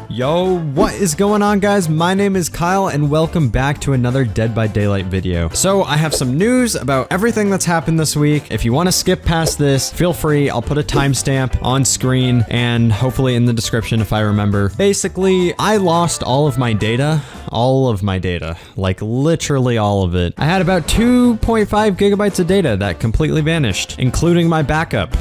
Yo, what is going on, guys? My name is Kyle and welcome back to another Dead by Daylight video. So I have some news about everything that's happened this week. If you want to skip past this, feel free. I'll put a timestamp on screen and hopefully in the description if I remember. Basically, I lost all of my data, like literally all of it. I had about 2.5 gigabytes of data that completely vanished, including my backup.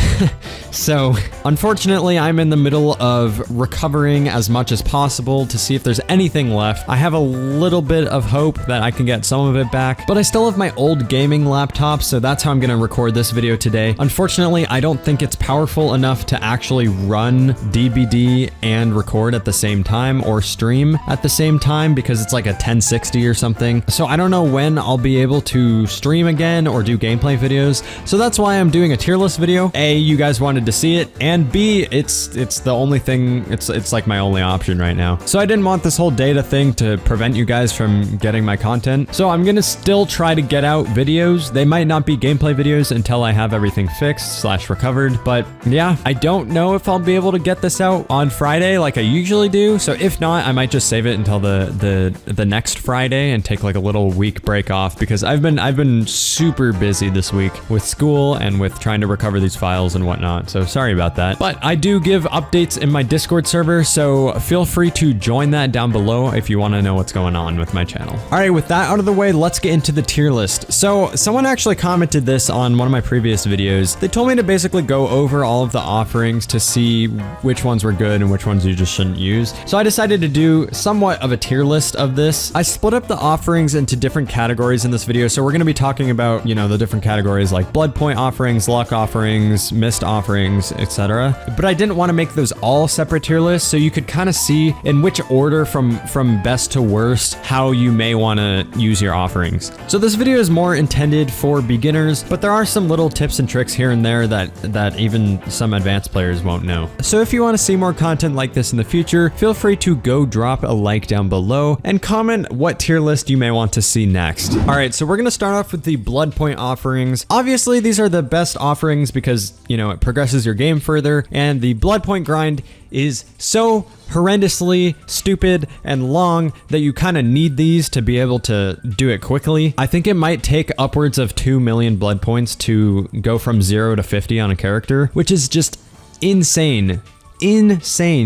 So unfortunately, I'm in the middle of recovering as much as possible to see if there's anything left. I have a little bit of hope that I can get some of it back, but I still have my old gaming laptop, so that's how I'm gonna record this video today. Unfortunately, I don't think it's powerful enough to actually run DBD and record at the same time or stream at the same time because it's like a 1060 or something. So I don't know when I'll be able to stream again or do gameplay videos. So that's why I'm doing a tier list video. A, you guys wanted to see it, and B, it's the only thing, it's like my only option right now. So I didn't want this whole data thing to prevent you guys from getting my content. So I'm gonna still try to get out videos. They might not be gameplay videos until I have everything fixed / recovered. But yeah, I don't know if I'll be able to get this out on Friday like I usually do. So if not, I might just save it until the next Friday and take like a little week break off because I've been super busy this week with school and with trying to recover these files and whatnot. So sorry about that. But I do give updates in my Discord server, so feel free to join that down below if you want to know what's going on with my channel. All right, with that out of the way, let's get into the tier list. So someone actually commented this on one of my previous videos. They told me to basically go over all of the offerings to see which ones were good and which ones you just shouldn't use. So I decided to do somewhat of a tier list of this. I split up the offerings into different categories in this video. So we're going to be talking about, you know, the different categories like blood point offerings, luck offerings, mist offerings, etc. But I didn't want to make those all separate tier lists, so you could kind of see in which order from best to worst how you may want to use your offerings. So this video is more intended for beginners, but there are some little tips and tricks here and there that even some advanced players won't know. So if you want to see more content like this in the future, feel free to go drop a like down below and comment what tier list you may want to see next. All right, so we're going to start off with the blood point offerings. Obviously, these are the best offerings because, you know, it progresses your game further, and the blood point grind is so horrendously stupid and long that you kind of need these to be able to do it quickly. I think it might take upwards of 2 million blood points to go from 0 to 50 on a character, which is just insane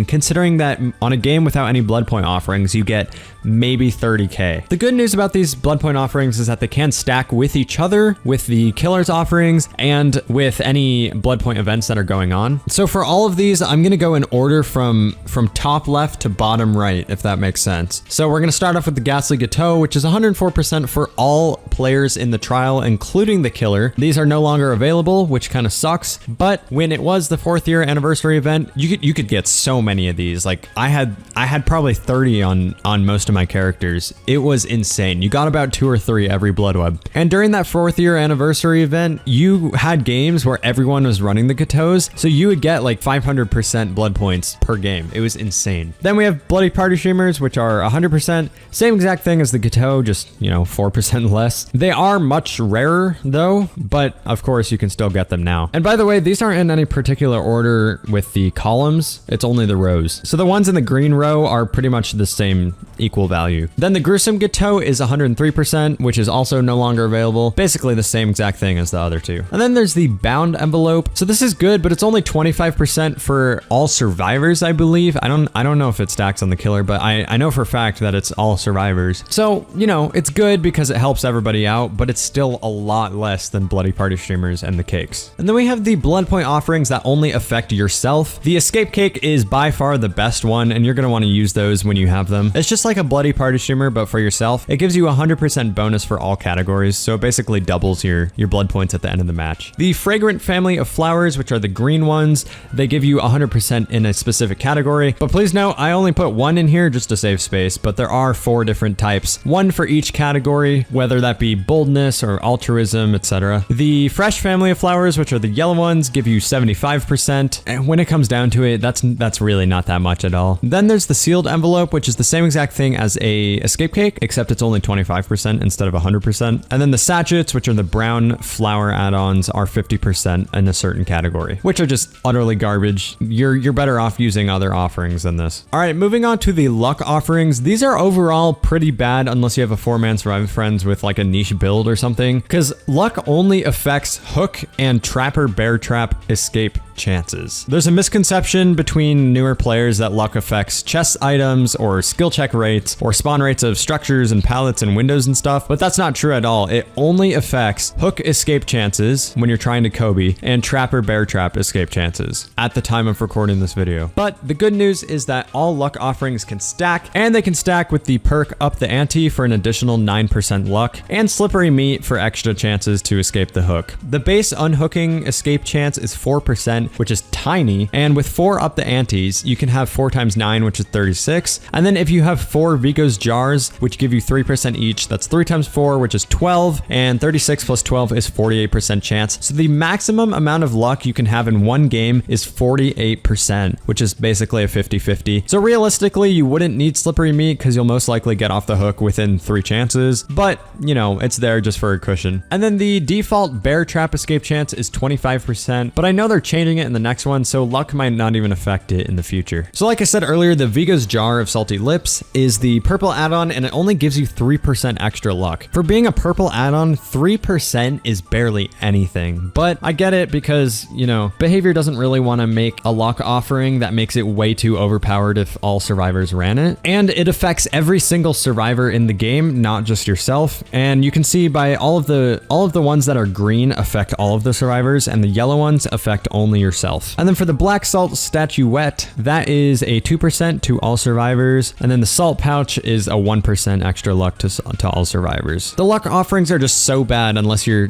considering that on a game without any blood point offerings you get maybe 30k. The good news about these blood point offerings is that they can stack with each other, with the killer's offerings, and with any blood point events that are going on. So for all of these, I'm gonna go in order from top left to bottom right, if that makes sense. So we're gonna start off with the Ghastly Gateau, which is 104% for all players in the trial, including the killer. These are no longer available, which kind of sucks, but when it was the 4th year anniversary event, you could get so many of these. Like I had probably 30 on most of my characters. It was insane. You got about 2 or 3 every blood web. And during that 4th year anniversary event, you had games where everyone was running the Gateaus, so you would get like 500% blood points per game. It was insane. Then we have Bloody Party Streamers, which are 100%. Same exact thing as the Gateau, just, you know, 4% less. They are much rarer though, but of course you can still get them now. And by the way, these aren't in any particular order with the columns. It's only the rows. So the ones in the green row are pretty much the same equal value. Then the Gruesome Gateau is 103%, which is also no longer available. Basically the same exact thing as the other two. And then there's the Bound Envelope. So this is good, but it's only 25% for all survivors, I believe. I don't know if it stacks on the killer, but I know for a fact that it's all survivors. So, you know, it's good because it helps everybody out, but it's still a lot less than Bloody Party Streamers and the cakes. And then we have the blood point offerings that only affect yourself. The Escape Cake is by far the best one, and you're going to want to use those when you have them. It's just like a Bloody Party Streamer, but for yourself. It gives you 100% bonus for all categories, so it basically doubles your blood points at the end of the match. The Fragrant Family of Flowers, which are the green ones, they give you 100% in a specific category, but please note, I only put 1 in here just to save space, but there are 4 different types, 1 for each category, whether that be boldness or altruism, etc. The Fresh Family of Flowers, which are the yellow ones, give you 75%, and when it comes down to it, that's really not that much at all. Then there's the Sealed Envelope, which is the same exact thing as a escape cake, except it's only 25% instead of 100%. And then the sachets, which are the brown flour add-ons, are 50% in a certain category, which are just utterly garbage. You're better off using other offerings than this. All right, moving on to the luck offerings. These are overall pretty bad unless you have a 4-man Survive Friends with like a niche build or something, because luck only affects hook and trapper bear trap escape chances. There's a misconception between newer players that luck affects chest items or skill check rates or spawn rates of structures and pallets and windows and stuff, but that's not true at all. It only affects hook escape chances when you're trying to Kobe and trapper bear trap escape chances at the time of recording this video. But the good news is that all luck offerings can stack, and they can stack with the perk Up the Ante for an additional 9% luck and Slippery Meat for extra chances to escape the hook. The base unhooking escape chance is 4%, which is tiny, and with 4 Up the Antes, you can have 4 times 9, which is 36, and then if you have 4 Vigo's Jars, which give you 3% each, that's 3 times 4, which is 12, and 36 plus 12 is 48% chance. So the maximum amount of luck you can have in one game is 48%, which is basically a 50-50. So realistically, you wouldn't need Slippery Meat because you'll most likely get off the hook within 3 chances, but you know, it's there just for a cushion. And then the default bear trap escape chance is 25%, but I know they're changing it in the next one, so luck might not even affect it in the future. So like I said earlier, the Vigo's Jar of Salty Lips is the purple add-on, and it only gives you 3% extra luck. For being a purple add-on, 3% is barely anything, but I get it because, you know, Behavior doesn't really want to make a luck offering that makes it way too overpowered if all survivors ran it. And it affects every single survivor in the game, not just yourself. And you can see by all of the ones that are green affect all of the survivors, and the yellow ones affect only yourself. And then for the Black Salt Statuette, that is a 2% to all survivors, and then the Salt Pouch is a 1% extra luck to all survivors. The luck offerings are just so bad unless you're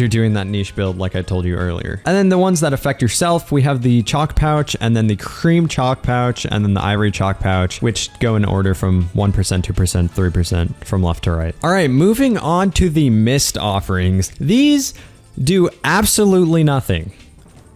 doing that niche build like I told you earlier. And then the ones that affect yourself, we have the Chalk Pouch, and then the Cream Chalk Pouch, and then the Ivory Chalk Pouch, which go in order from 1%, 2%, 3% from left to right. All right, moving on to the Mist offerings. These do absolutely nothing.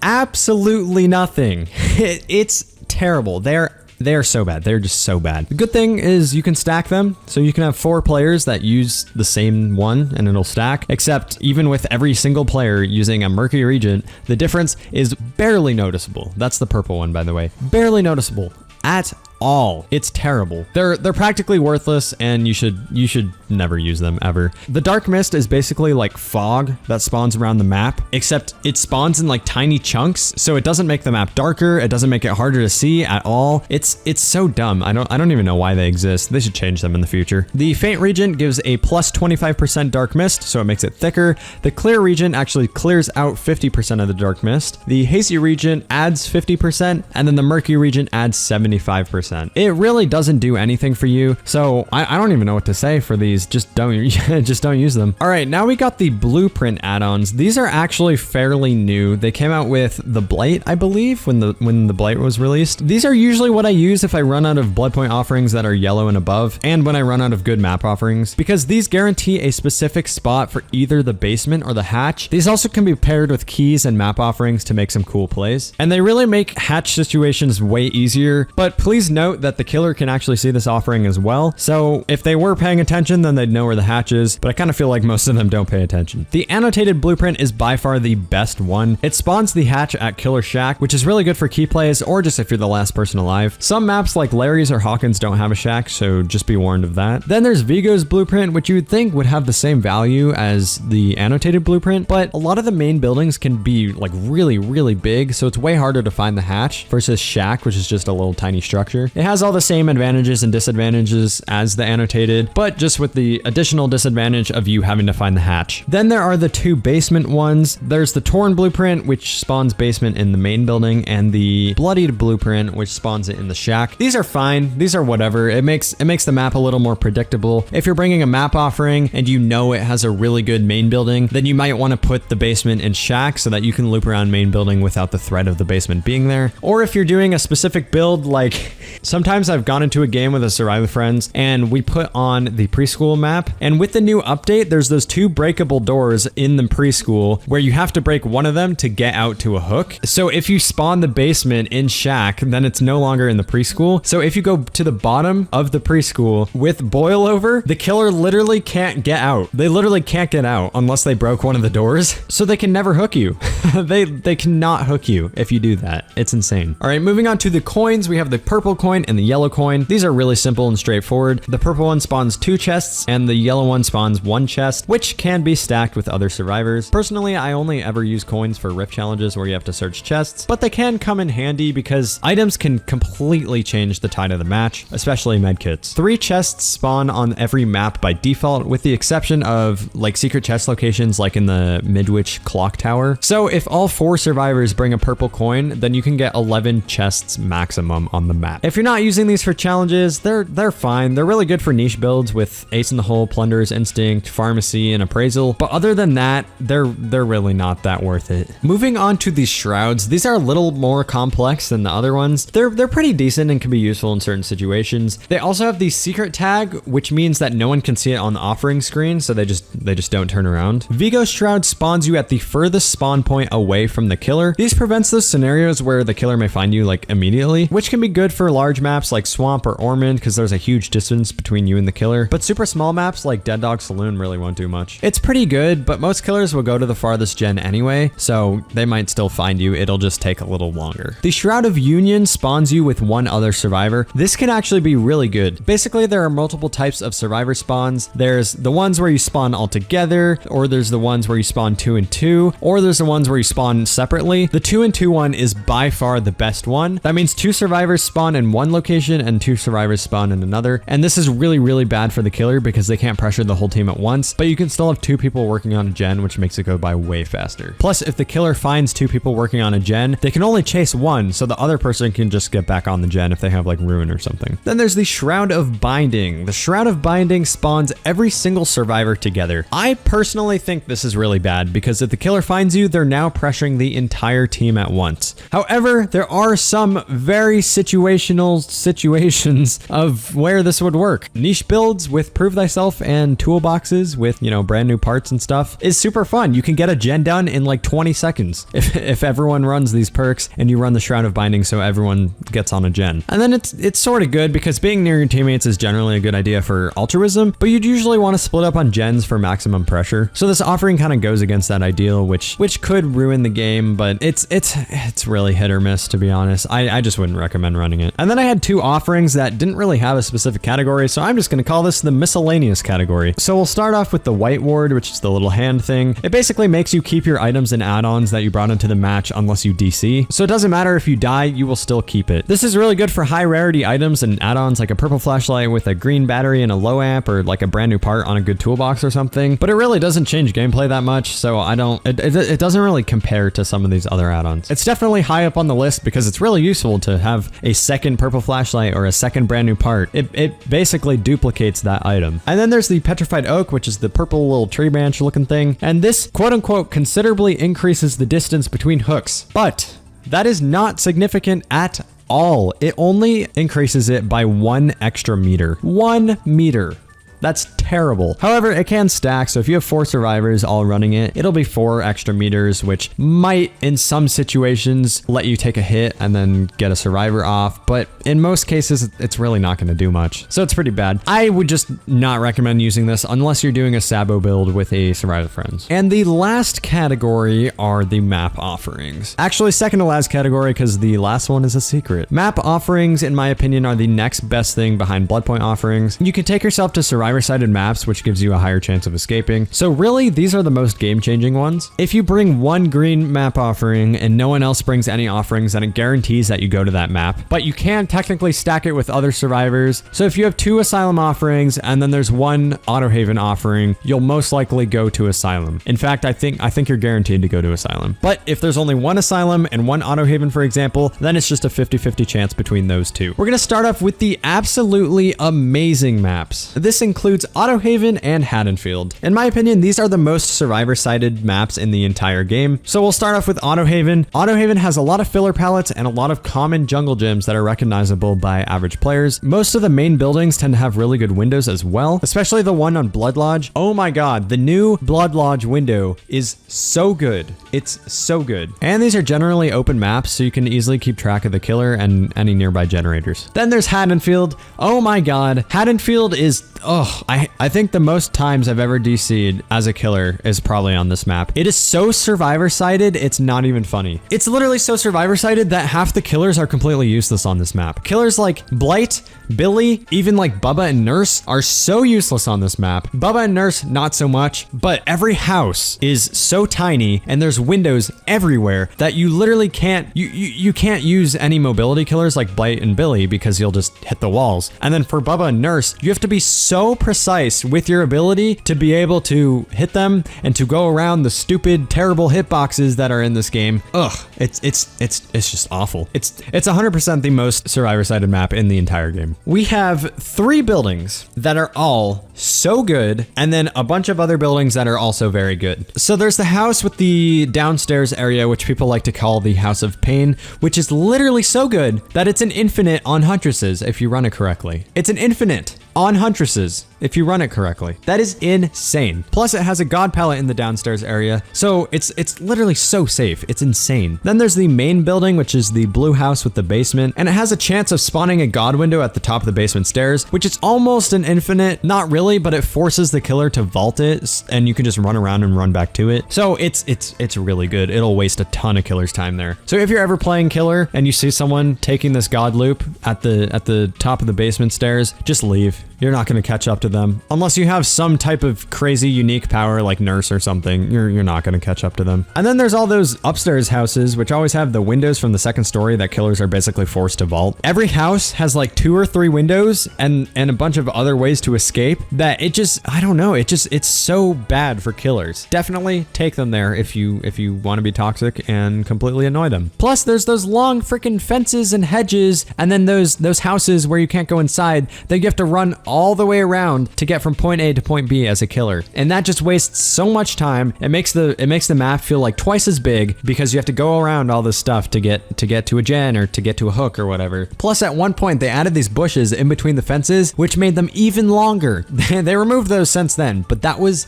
Absolutely nothing. It's terrible. They're so bad. They're just so bad. The good thing is you can stack them. So you can have 4 players that use the same one and it'll stack, except even with every single player using a Murky Regent, the difference is barely noticeable. That's the purple one, by the way. Barely noticeable at all. It's terrible. They're practically worthless, and you should never use them ever. The Dark Mist is basically like fog that spawns around the map, except it spawns in like tiny chunks, so it doesn't make the map darker, it doesn't make it harder to see at all. It's so dumb. I don't even know why they exist. They should change them in the future. The Faint Regent gives a plus 25% Dark Mist, so it makes it thicker. The Clear Regent actually clears out 50% of the Dark Mist. The Hazy Regent adds 50%, and then the Murky Regent adds 75%. It really doesn't do anything for you, so I don't even know what to say for these. Just don't use them. All right, now we got the Blueprint add-ons. These are actually fairly new. They came out with the Blight, I believe, when the Blight was released. These are usually what I use if I run out of blood point offerings that are yellow and above, and when I run out of good map offerings, because these guarantee a specific spot for either the basement or the hatch. These also can be paired with keys and map offerings to make some cool plays, and they really make hatch situations way easier. But please note that the killer can actually see this offering as well, so if they were paying attention, then they'd know where the hatch is, but I kind of feel like most of them don't pay attention. The Annotated Blueprint is by far the best one. It spawns the hatch at Killer Shack, which is really good for key plays or just if you're the last person alive. Some maps like Larry's or Hawkins don't have a shack, so just be warned of that. Then there's Vigo's Blueprint, which you would think would have the same value as the Annotated Blueprint, but a lot of the main buildings can be like really, really big, so it's way harder to find the hatch versus Shack, which is just a little tiny structure. It has all the same advantages and disadvantages as the Annotated, but just with the additional disadvantage of you having to find the hatch. Then there are the 2 basement ones. There's the Torn Blueprint, which spawns basement in the main building, and the Bloodied Blueprint, which spawns it in the shack. These are fine. These are whatever. It makes the map a little more predictable. If you're bringing a map offering and you know it has a really good main building, then you might want to put the basement in shack so that you can loop around main building without the threat of the basement being there. Or if you're doing a specific build, like sometimes I've gone into a game with a Survive with Friends and we put on the Preschool preschool map. And with the new update, there's those 2 breakable doors in the preschool where you have to break one of them to get out to a hook. So if you spawn the basement in Shack, then it's no longer in the preschool. So if you go to the bottom of the preschool with boil over, the killer literally can't get out. They literally can't get out unless they broke one of the doors. So they can never hook you. They cannot hook you if you do that. It's insane. All right, moving on to the coins. We have the purple coin and the yellow coin. These are really simple and straightforward. The purple one spawns 2 chests and the yellow one spawns 1 chest, which can be stacked with other survivors. Personally, I only ever use coins for rift challenges where you have to search chests, but they can come in handy because items can completely change the tide of the match, especially medkits. 3 chests spawn on every map by default, with the exception of like secret chest locations like in the Midwich clock tower. So if all 4 survivors bring a purple coin, then you can get 11 chests maximum on the map. If you're not using these for challenges, they're fine. They're really good for niche builds with Ace in the Hole, Plunderer's Instinct, Pharmacy, and Appraisal. But other than that, they're really not that worth it. Moving on to these shrouds, these are a little more complex than the other ones. They're pretty decent and can be useful in certain situations. They also have the secret tag, which means that no one can see it on the offering screen, so they just don't turn around. Vigo Shroud spawns you at the furthest spawn point away from the killer. These prevents those scenarios where the killer may find you like immediately, which can be good for large maps like Swamp or Ormond because there's a huge distance between you and the killer. But super small maps like Dead Dog Saloon really won't do much. It's pretty good, but most killers will go to the farthest gen anyway, so they might still find you. It'll just take a little longer. The Shroud of Union spawns you with 1 other survivor. This can actually be really good. Basically, there are multiple types of survivor spawns. There's the ones where you spawn all together, or there's the ones where you spawn 2 and 2, or there's the ones where you spawn separately. The 2 and 2 one is by far the best one. That means 2 survivors spawn in one location and 2 survivors spawn in another. And this is really bad for the killer because they can't pressure the whole team at once, but you can still have 2 people working on a gen, which makes it go by way faster. Plus, if the killer finds 2 people working on a gen, they can only chase 1, so the other person can just get back on the gen if they have like Ruin or something. Then there's the Shroud of Binding. The Shroud of Binding spawns every single survivor together. I personally think this is really bad because if the killer finds you, they're now pressuring the entire team at once. However, there are some very situational situations of where this would work. Niche builds with Prove Thyself and toolboxes with, brand new parts and stuff is super fun. You can get a gen done in like 20 seconds if everyone runs these perks and you run the Shroud of Binding so everyone gets on a gen. And then it's sort of good because being near your teammates is generally a good idea for altruism, but you'd usually want to split up on gens for maximum pressure. So this offering kind of goes against that ideal, which could ruin the game, but it's really hit or miss, to be honest. I just wouldn't recommend running it. And then I had 2 offerings that didn't really have a specific category, so I'm just going to call this the miscellaneous category. So we'll start off with the White Ward, which is the little hand thing. It basically makes you keep your items and add-ons that you brought into the match unless you DC. So it doesn't matter if you die, you will still keep it. This is really good for high rarity items and add-ons like a purple flashlight with a green battery and a low amp, or like a brand new part on a good toolbox or something. But it really doesn't change gameplay that much, so it doesn't really compare to some of these other add-ons. It's definitely high up on the list because it's really useful to have a second purple flashlight or a second brand new part. It basically duplicates that item. And then there's the Petrified Oak, which is the purple little tree branch looking thing. And this quote unquote considerably increases the distance between hooks, but that is not significant at all. It only increases it by 1 extra meter. 1 meter. That's terrible. However, it can stack, so if you have 4 survivors all running it, it'll be 4 extra meters, which might, in some situations, let you take a hit and then get a survivor off, but in most cases, it's really not going to do much. So it's pretty bad. I would just not recommend using this unless you're doing a Sabo build with a survivor friends. And the last category are the map offerings. Actually, second to last category because the last one is a secret. Map offerings, in my opinion, are the next best thing behind Bloodpoint offerings. You can take yourself to survivor-sided maps, which gives you a higher chance of escaping. So really, these are the most game-changing ones. If you bring 1 green map offering and no one else brings any offerings, then it guarantees that you go to that map. But you can technically stack it with other survivors. So if you have 2 Asylum offerings and then there's 1 Autohaven offering, you'll most likely go to Asylum. In fact, I think you're guaranteed to go to Asylum. But if there's only 1 Asylum and 1 Autohaven, for example, then it's just a 50-50 chance between those 2. We're going to start off with the absolutely amazing maps. This includes includes Autohaven and Haddonfield. In my opinion, these are the most survivor-sided maps in the entire game. So we'll start off with Autohaven. Autohaven has a lot of filler palettes and a lot of common jungle gyms that are recognizable by average players. Most of the main buildings tend to have really good windows as well, especially the one on Blood Lodge. Oh my god, the new Blood Lodge window is so good. It's so good. And these are generally open maps, so you can easily keep track of the killer and any nearby generators. Then there's Haddonfield. Oh my god, Haddonfield is, I think the most times I've ever DC'd as a killer is probably on this map. It is so survivor-sided, it's not even funny. It's literally so survivor-sided that half the killers are completely useless on this map. Killers like Blight, Billy, even like Bubba and Nurse are so useless on this map. Bubba and Nurse, not so much, but every house is so tiny and there's windows everywhere that you literally can't, you can't use any mobility killers like Blight and Billy because you'll just hit the walls. And then for Bubba and Nurse, you have to be so precise with your ability to be able to hit them and to go around the stupid, terrible hitboxes that are in this game. Ugh, it's just awful. It's 100% the most survivor-sided map in the entire game. We have 3 buildings that are all so good, and then a bunch of other buildings that are also very good. So there's the house with the downstairs area, which people like to call the House of Pain, which is literally so good that it's an infinite on Huntresses if you run it correctly. It's an infinite on Huntresses if you run it correctly. That is insane. Plus it has a god pallet in the downstairs area, so it's literally so safe. It's insane. Then there's the main building, which is the blue house with the basement, and it has a chance of spawning a god window at the top of the basement stairs, which is almost an infinite, not really, but it forces the killer to vault it, and you can just run around and run back to it. So it's really good. It'll waste a ton of killer's time there. So if you're ever playing killer and you see someone taking this god loop at the top of the basement stairs, just leave. You're not going to catch up to them. Unless you have some type of crazy unique power like Nurse or something, you're not going to catch up to them. And then there's all those upstairs houses, which always have the windows from the second story that killers are basically forced to vault. Every house has like 2 or 3 windows and a bunch of other ways to escape that it just, I don't know, it's so bad for killers. Definitely take them there if you want to be toxic and completely annoy them. Plus there's those long freaking fences and hedges, and then those houses where you can't go inside that you have to run all the way around to get from point A to point B as a killer. And that just wastes so much time. It makes the map feel like twice as big because you have to go around all this stuff to get to a gen or to get to a hook or whatever. Plus at one point they added these bushes in between the fences, which made them even longer. They removed those since then, but that was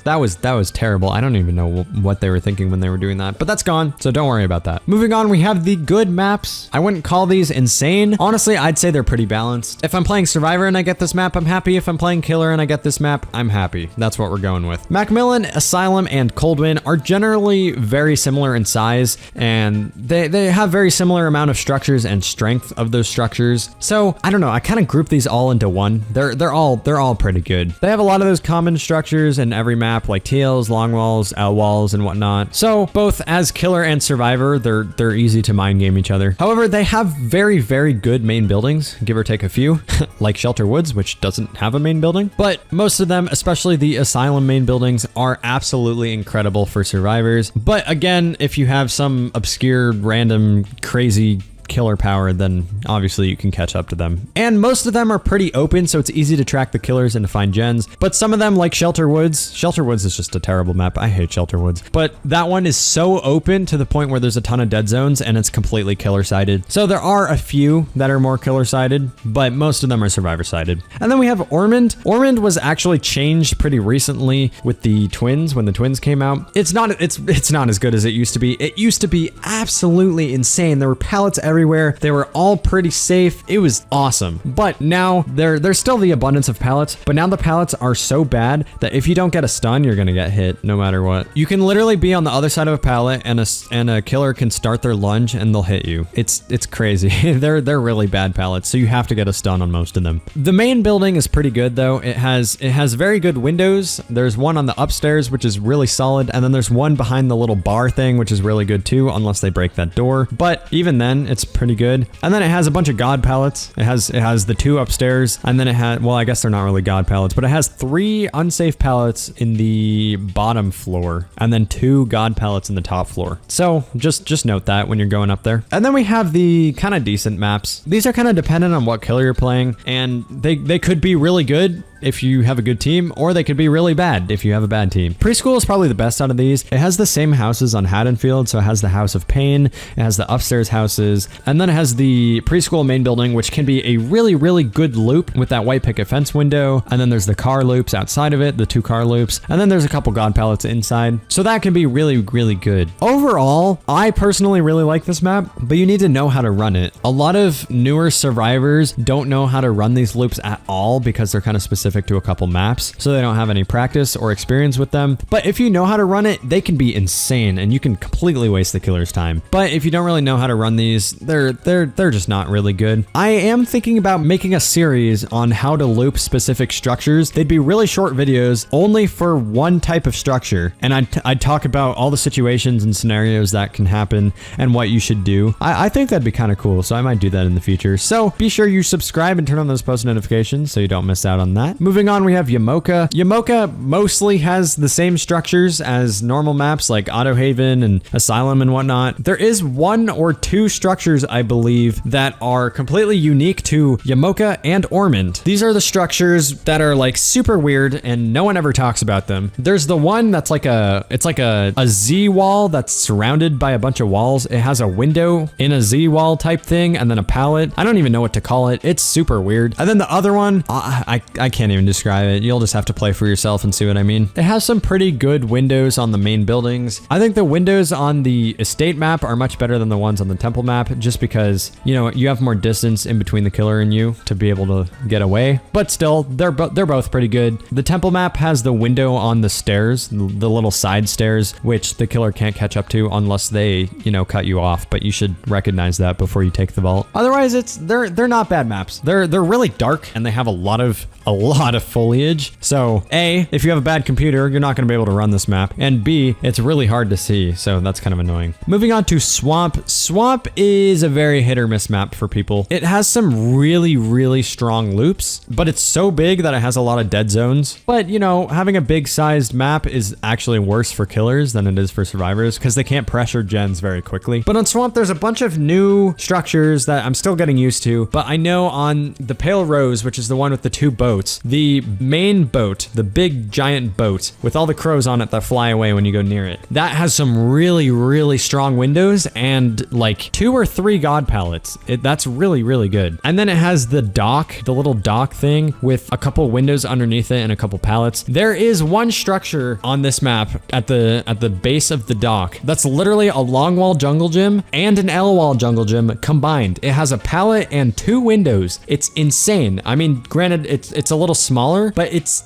terrible. I don't even know what they were thinking when they were doing that, but that's gone, so don't worry about that. Moving on, we have the good maps. I wouldn't call these insane. Honestly, I'd say they're pretty balanced. If I'm playing Survivor and I get this map, I'm happy. If I'm playing Killer and I get this map, I'm happy. That's what we're going with. Macmillan, Asylum, and Coldwind are generally very similar in size, and they have very similar amount of structures and strength of those structures. So I don't know, I kind of group these all into one. They're all pretty good. They have a lot of those common structures in every map, like TLs, long walls, L walls, and whatnot. So both as Killer and Survivor, they're easy to mind game each other. However, they have very, very good main buildings, give or take a few, like Shelter Woods, which doesn't have a main building, but most of them, especially the Asylum main buildings, are absolutely incredible for survivors. But again, if you have some obscure, random, crazy killer power, then obviously you can catch up to them. And most of them are pretty open, so it's easy to track the killers and to find gens. But some of them, like Shelter Woods is just a terrible map. I hate Shelter Woods. But that one is so open to the point where there's a ton of dead zones and it's completely killer-sided. So there are a few that are more killer-sided, but most of them are survivor-sided. And then we have Ormond. Ormond was actually changed pretty recently with the twins, when the twins came out. It's not as good as it used to be. It used to be absolutely insane. There were pallets everywhere. They were all pretty safe. It was awesome. But now there's still the abundance of pallets, but now the pallets are so bad that if you don't get a stun, you're gonna get hit no matter what. You can literally be on the other side of a pallet and a killer can start their lunge and they'll hit you. It's crazy. They're really bad pallets, so you have to get a stun on most of them. The main building is pretty good though. It has very good windows. There's one on the upstairs, which is really solid, and then there's one behind the little bar thing, which is really good too, unless they break that door. But even then, it's pretty good. And then it has a bunch of god pallets. It has the 2 upstairs, and then it has, well, I guess they're not really god pallets, but it has 3 unsafe pallets in the bottom floor, and then 2 god pallets in the top floor. So just note that when you're going up there. And then we have the kind of decent maps. These are kind of dependent on what killer you're playing, and they could be really good if you have a good team, or they could be really bad if you have a bad team. Preschool is probably the best out of these. It has the same houses on Haddonfield, so it has the House of Pain, it has the upstairs houses, and then it has the preschool main building, which can be a really, really good loop with that white picket fence window, and then there's the car loops outside of it, the 2 car loops, and then there's a couple god pallets inside, so that can be really, really good. Overall, I personally really like this map, but you need to know how to run it. A lot of newer survivors don't know how to run these loops at all because they're kind of specific to a couple maps, so they don't have any practice or experience with them. But if you know how to run it, they can be insane and you can completely waste the killer's time. But if you don't really know how to run these, they're just not really good. I am thinking about making a series on how to loop specific structures. They'd be really short videos only for one type of structure, and I'd talk about all the situations and scenarios that can happen and what you should do. I think that'd be kind of cool, so I might do that in the future. So be sure you subscribe and turn on those post notifications so you don't miss out on that. Moving on, we have Yamoka. Yamoka mostly has the same structures as normal maps like Autohaven and Asylum and whatnot. There is 1 or 2 structures, I believe, that are completely unique to Yamoka and Ormond. These are the structures that are like super weird and no one ever talks about them. There's the one that's like it's like a Z wall that's surrounded by a bunch of walls. It has a window in a Z wall type thing and then a pallet. I don't even know what to call it. It's super weird. And then the other one, I can't even describe it. You'll just have to play for yourself and see what I mean. It has some pretty good windows on the main buildings. I think the windows on the estate map are much better than the ones on the temple map, just because, you know, you have more distance in between the killer and you to be able to get away. But still, they're both pretty good. The temple map has the window on the stairs, the little side stairs, which the killer can't catch up to unless they, you know, cut you off. But you should recognize that before you take the vault. Otherwise, they're not bad maps. They're really dark and they have a lot of foliage. So A, if you have a bad computer, you're not going to be able to run this map. And B, it's really hard to see. So that's kind of annoying. Moving on to Swamp. Swamp is a very hit or miss map for people. It has some really, really strong loops, but it's so big that it has a lot of dead zones. But you know, having a big sized map is actually worse for killers than it is for survivors because they can't pressure gens very quickly. But on Swamp, there's a bunch of new structures that I'm still getting used to. But I know on the Pale Rose, which is the one with the 2 boats, the main boat, the big giant boat with all the crows on it that fly away when you go near it, that has some really, really strong windows and like 2 or 3 god pallets. That's really, really good. And then it has the dock, the little dock thing with a couple windows underneath it and a couple pallets. There is one structure on this map at the base of the dock that's literally a long wall jungle gym and an L wall jungle gym combined. It has a pallet and 2 windows. It's insane. I mean, granted, it's a little smaller, but it's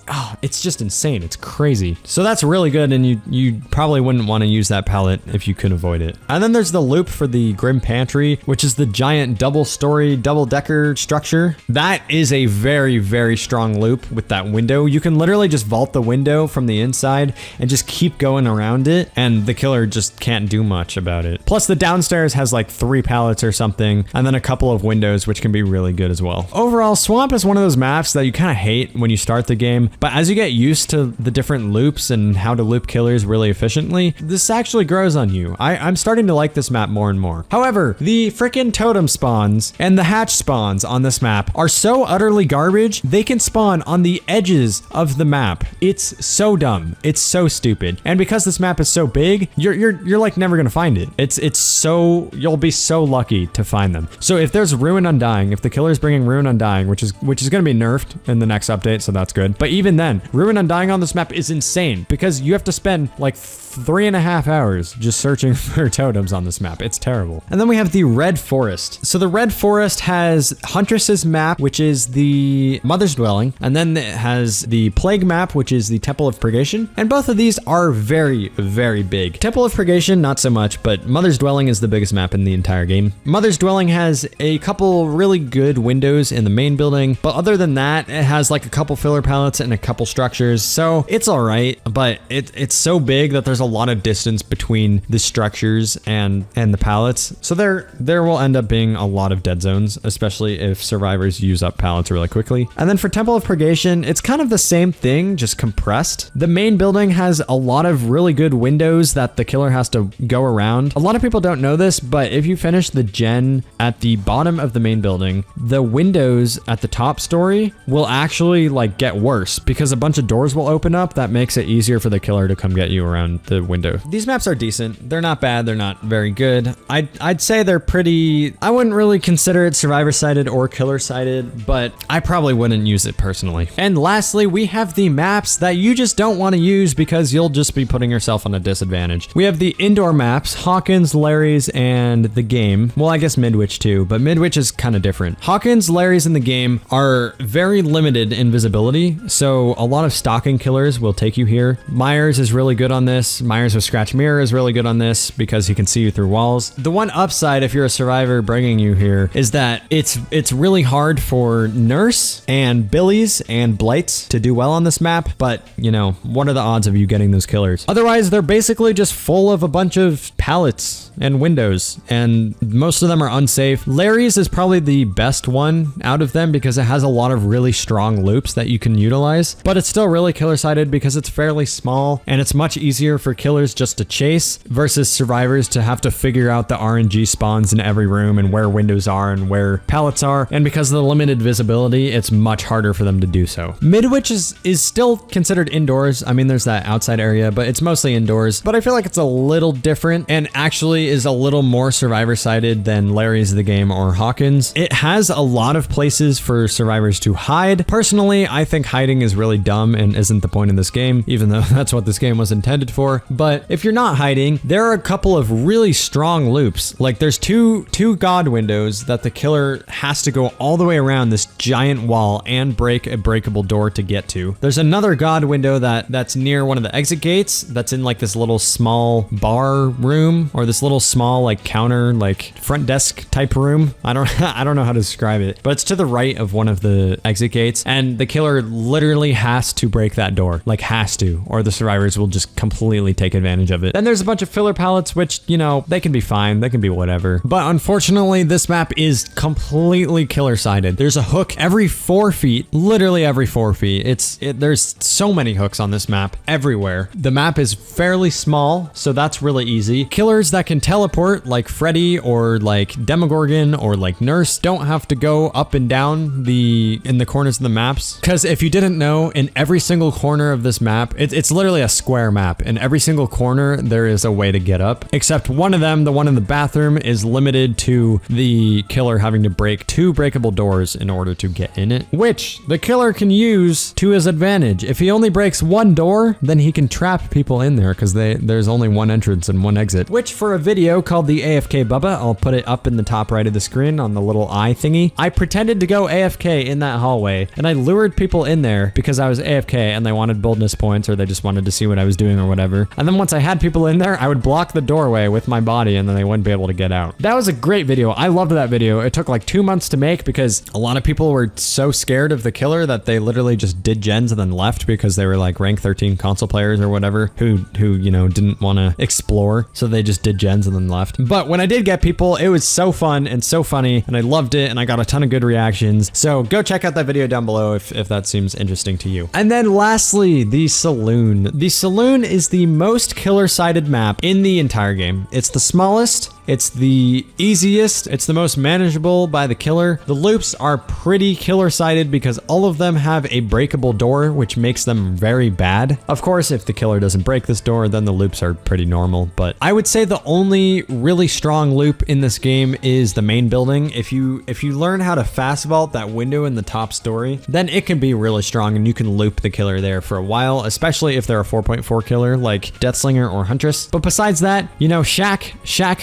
just insane. It's crazy. So that's really good, and you probably wouldn't want to use that pallet if you could avoid it. And then there's the loop for the Grim Pantry, which is the giant double-story, double-decker structure. That is a very, very strong loop with that window. You can literally just vault the window from the inside and just keep going around it, and the killer just can't do much about it. Plus, the downstairs has like 3 pallets or something, and then a couple of windows, which can be really good as well. Overall, Swamp is one of those maps that you kind of hate when you start the game, but as you get used to the different loops and how to loop killers really efficiently, this actually grows on you. I'm starting to like this map more and more. However, the freaking totem spawns and the hatch spawns on this map are so utterly garbage, they can spawn on the edges of the map. It's so dumb. It's so stupid. And because this map is so big, you're like never gonna find it. It's so, you'll be so lucky to find them. So if there's Ruin Undying, if the killer's bringing Ruin Undying, which is gonna be nerfed in the next update, so that's good. But even then, Ruin Undying on this map is insane because you have to spend like 3.5 hours just searching for totems on this map. It's terrible. And then we have the Red Forest. So the Red Forest has Huntress's map, which is the Mother's Dwelling, and then it has the Plague map, which is the Temple of Purgation. And both of these are very, very big. Temple of Purgation, not so much, but Mother's Dwelling is the biggest map in the entire game. Mother's Dwelling has a couple really good windows in the main building, but other than that, it has like a couple filler pallets and a couple structures, so it's all right, but it's so big that there's a lot of distance between the structures and the pallets, so there will end up being a lot of dead zones, especially if survivors use up pallets really quickly. And then for Temple of Purgation, it's kind of the same thing, just compressed. The main building has a lot of really good windows that the killer has to go around. A lot of people don't know this, but if you finish the gen at the bottom of the main building, the windows at the top story will actually actually like get worse because a bunch of doors will open up. That makes it easier for the killer to come get you around the window. These maps are decent. They're not bad. They're not very good. I'd say they're pretty, I wouldn't really consider it survivor sided or killer sided, but I probably wouldn't use it personally. And lastly, we have the maps that you just don't want to use because you'll just be putting yourself on a disadvantage. We have the indoor maps, Hawkins, Larry's, and the game. Well, I guess Midwich too, but Midwich is kind of different. Hawkins, Larry's, and the game are very limited in visibility, so a lot of stalking killers will take you here. Myers is really good on this. Myers with Scratch Mirror is really good on this because he can see you through walls. The one upside if you're a survivor bringing you here is that it's really hard for Nurse and Billies and Blights to do well on this map, but you know, what are the odds of you getting those killers? Otherwise, they're basically just full of a bunch of pallets and windows, and most of them are unsafe. Larry's is probably the best one out of them because it has a lot of really strong loops that you can utilize, but it's still really killer-sided because it's fairly small and it's much easier for killers just to chase versus survivors to have to figure out the RNG spawns in every room and where windows are and where pallets are, and because of the limited visibility, it's much harder for them to do so. Midwich is still considered indoors. I mean, there's that outside area, but it's mostly indoors, but I feel like it's a little different and actually is a little more survivor-sided than Larry's the Game or Hawkins. It has a lot of places for survivors to hide. Personally, I think hiding is really dumb and isn't the point in this game, even though that's what this game was intended for. But if you're not hiding, there are a couple of really strong loops. Like there's two god windows that the killer has to go all the way around this giant wall and break a breakable door to get to. There's another god window that's near one of the exit gates that's in like this little small bar room or this little small like counter, like front desk type room. I don't know how to describe it, but it's to the right of one of the exit gates, and the killer literally has to break that door, like has to, or the survivors will just completely take advantage of it. Then there's a bunch of filler pallets, which, you know, they can be fine, they can be whatever. But unfortunately, this map is completely killer-sided. There's a hook every 4 feet, literally every 4 feet. There's so many hooks on this map everywhere. The map is fairly small, so that's really easy. Killers that can teleport, like Freddy or like Demogorgon or like Nurse, don't have to go up and down in the corners of the maps. Because if you didn't know, in every single corner of this map, it's literally a square map. In every single corner, there is a way to get up. Except one of them, the one in the bathroom, is limited to the killer having to break 2 breakable doors in order to get in it, which the killer can use to his advantage. If he only breaks 1 door, then he can trap people in there because there's only 1 entrance and 1 exit. Which for a video called the AFK Bubba, I'll put it up in the top right of the screen on the little eye thingy. I pretended to go AFK in that hallway and I lured people in there because I was AFK and they wanted boldness points or they just wanted to see what I was doing or whatever. And then once I had people in there, I would block the doorway with my body and then they wouldn't be able to get out. That was a great video. I loved that video. It took like 2 months to make because a lot of people were so scared of the killer that they literally just did gens and then left because they were like rank 13 console players or whatever who you know, didn't want to explore. So they just did gens and then left. But when I did get people, it was so fun and so funny and I loved it and I got a ton of good reactions. So go check out that video down below if that seems interesting to you. And then lastly, the Saloon. The Saloon is the most killer-sided map in the entire game. It's the smallest, it's the easiest, it's the most manageable by the killer. The loops are pretty killer-sided because all of them have a breakable door, which makes them very bad. Of course, if the killer doesn't break this door, then the loops are pretty normal, but I would say the only really strong loop in this game is the main building. If you learn how to fast vault that window in the top story, then it can be really strong and you can loop the killer there for a while, especially if they're a 4.4 killer like Deathslinger or Huntress. But besides that, you know, Shack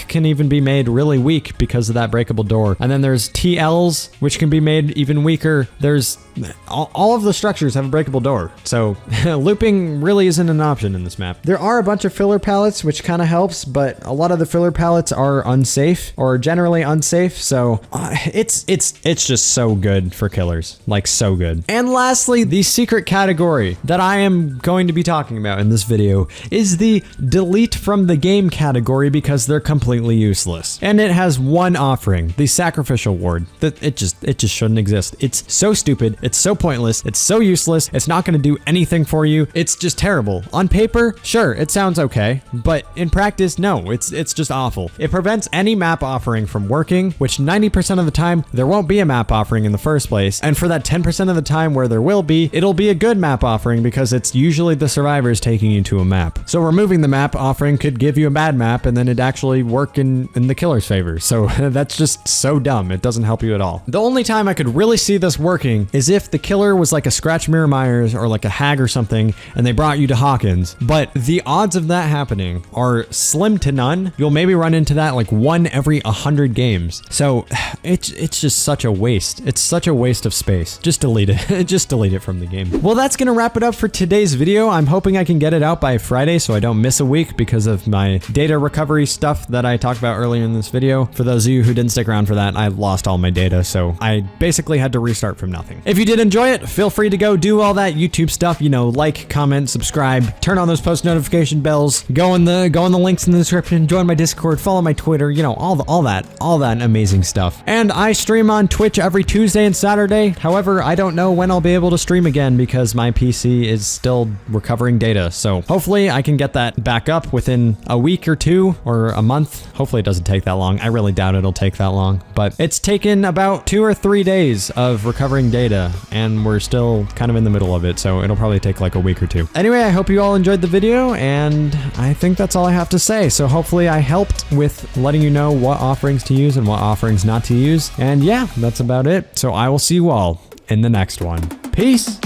can even be made really weak because of that breakable door. And then there's TLs, which can be made even weaker. There's all of the structures have a breakable door. So looping really isn't an option in this map. There are a bunch of filler pallets, which kind of helps, but a lot of the filler pallets are unsafe or generally unsafe. So it's just so good for killers, like so good. And lastly, the secret category that I am going to be talking about in this video is the delete from the game category because they're completely useless. And it has one offering, the sacrificial ward. That it just shouldn't exist. It's so stupid. It's so pointless. It's so useless. It's not going to do anything for you. It's just terrible. On paper, sure, it sounds okay, but in practice, no, it's just awful. It prevents any map offering from working, which 90% of the time, there won't be a map offering in the first place. And for that 10% of the time where there will be, it'll be a good map offering because it's usually the survivors taking you to a map. So removing the map offering could give you a bad map and then it'd actually work in the killer's favor. So that's just so dumb. It doesn't help you at all. The only time I could really see this working is if the killer was like a Scratch Mirror Myers or like a Hag or something and they brought you to Hawkins. But the odds of that happening are slim to none. You'll maybe run into that like 1 every 100 games. So it's just such a waste. It's such a waste of space. Just delete it. Just delete it from the game. Well, that's gonna wrap it up for today's video. I'm hoping I can get it out by Friday so I don't miss a week because of my data recovery stuff that I talked about earlier in this video. For those of you who didn't stick around for that, I lost all my data, so I basically had to restart from nothing. If you did enjoy it, feel free to go do all that YouTube stuff, you know, like, comment, subscribe, turn on those post notification bells, go on the links in the description, join my Discord, follow my Twitter, you know, all that amazing stuff. And I stream on Twitch every Tuesday and Saturday. However, I don't know when I'll be able to stream again because my PC is still recovering data. So hopefully I can get that back up within a week or 2 or a month. Hopefully it doesn't take that long. I really doubt it'll take that long, but it's taken about 2 or 3 days of recovering data and we're still kind of in the middle of it. So it'll probably take like a week or 2. Anyway, I hope you all enjoyed the video and I think that's all I have to say. So hopefully I helped with letting you know what offerings to use and what offerings not to use. And yeah, that's about it. So I will see you all in the next one. Peace.